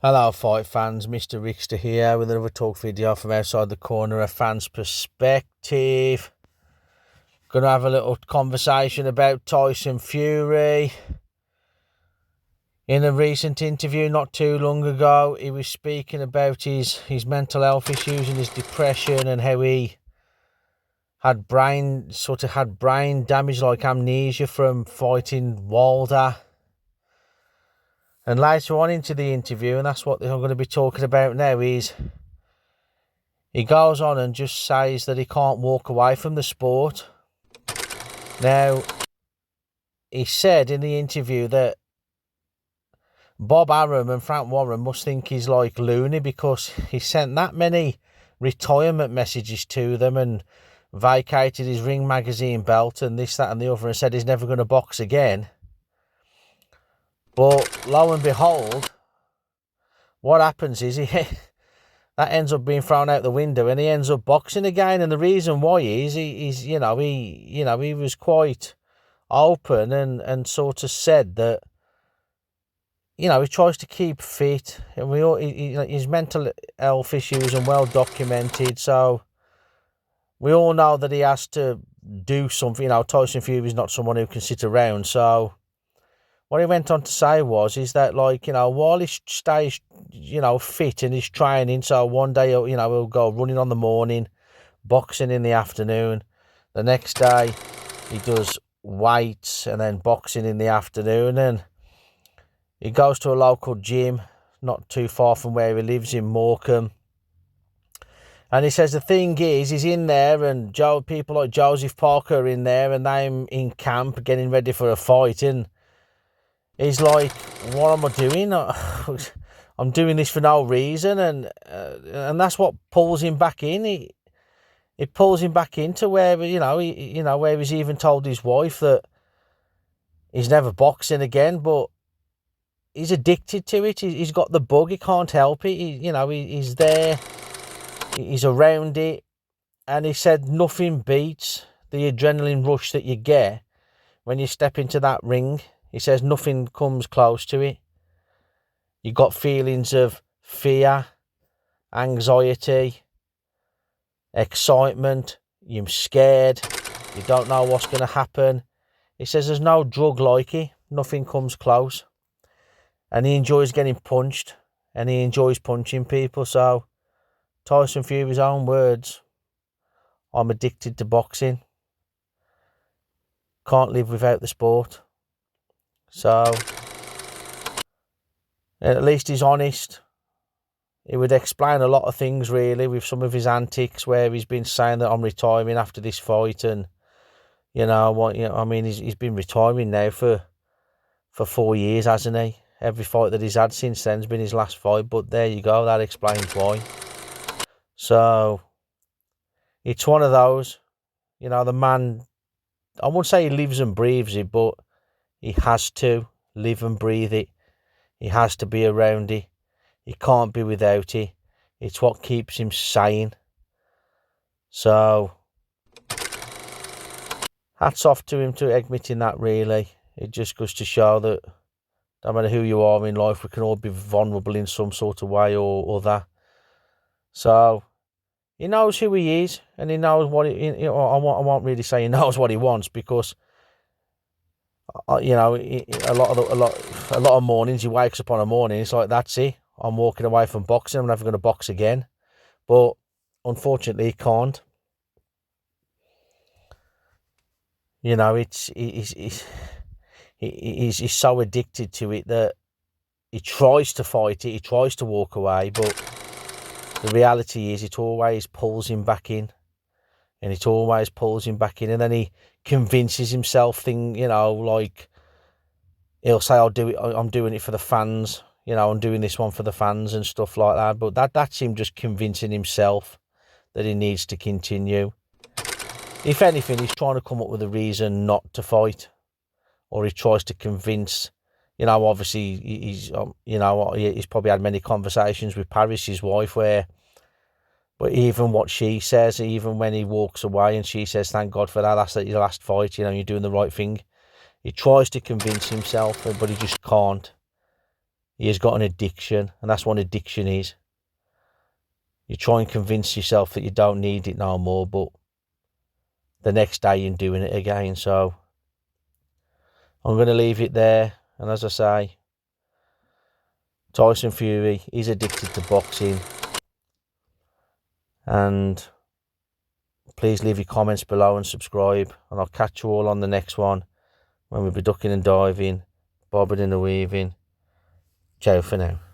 Hello fight fans, Mr. Rickster here with another talk video from outside the corner, a fan's perspective. Gonna have a little conversation about Tyson Fury. In a recent interview not too long ago, he was speaking about his mental health issues and his depression and how he had brain damage like amnesia from fighting Wilder. And later on into the interview, and that's what I'm going to be talking about now, is he goes on and just says that he can't walk away from the sport. Now, he said in the interview that Bob Arum and Frank Warren must think he's like loony because he sent that many retirement messages to them and vacated his Ring magazine belt and this, that and the other and said he's never going to box again. But lo and behold, what happens is that ends up being thrown out the window and he ends up boxing again. And the reason why is he was quite open and sort of said that, he tries to keep fit and his mental health issues are well documented. So we all know that he has to do something. Tyson Fury is not someone who can sit around. So what he went on to say is that, while he stays, fit in his training, so one day, he'll go running on the morning, boxing in the afternoon. The next day, he does weights and then boxing in the afternoon. And he goes to a local gym, not too far from where he lives in Morecambe. And he says the thing is, he's in there and people like Joseph Parker are in there and they're in camp getting ready for a fight. And he's like, what am I doing? I'm doing this for no reason, and that's what pulls him back in. It pulls him back into where where he's even told his wife that he's never boxing again, but he's addicted to it. He's got the bug. He can't help it. He's there. He's around it, and he said nothing beats the adrenaline rush that you get when you step into that ring. He says nothing comes close to it. You got feelings of fear, anxiety, excitement. You're scared. You don't know what's going to happen. He says there's no drug like it. Nothing comes close. And he enjoys getting punched. And he enjoys punching people. So, Tyson Fury's own words, I'm addicted to boxing. Can't live without the sport. So, at least he's honest. He would explain a lot of things, really, with some of his antics, where he's been saying that I'm retiring after this fight, and he's been retiring now for 4 years, hasn't he? Every fight that he's had since then's been his last fight. But there you go, that explains why. So, it's one of those, the man. I wouldn't say he lives and breathes it, but he has to live and breathe it. He has to be around it. He can't be without it. It's what keeps him sane. So, hats off to him to admitting that, really. It just goes to show that no matter who you are in life, we can all be vulnerable in some sort of way or other. So, he knows who he is, and he knows what I won't really say he knows what he wants, because a lot of mornings he wakes up on a morning, it's like, that's it, I'm walking away from boxing, I'm never going to box again. But unfortunately he can't. He's so addicted to it that he tries to fight it, he tries to walk away, but the reality is it always pulls him back in. And it always pulls him back in. And then he convinces himself, he'll say, I'm doing it for the fans. I'm doing this one for the fans and stuff like that. But that's him just convincing himself that he needs to continue. If anything, he's trying to come up with a reason not to fight. Or he tries to convince, obviously he's probably had many conversations with Paris, his wife, but even what she says, even when he walks away and she says, thank God for that, that's your last fight, you're doing the right thing. He tries to convince himself, but he just can't. he has got an addiction, and that's what addiction is. You try and convince yourself that you don't need it no more, but the next day you're doing it again. So I'm going to leave it there. And as I say, Tyson Fury is addicted to boxing. And please leave your comments below and subscribe. And I'll catch you all on the next one when we'll be ducking and diving, bobbing and weaving. Ciao for now.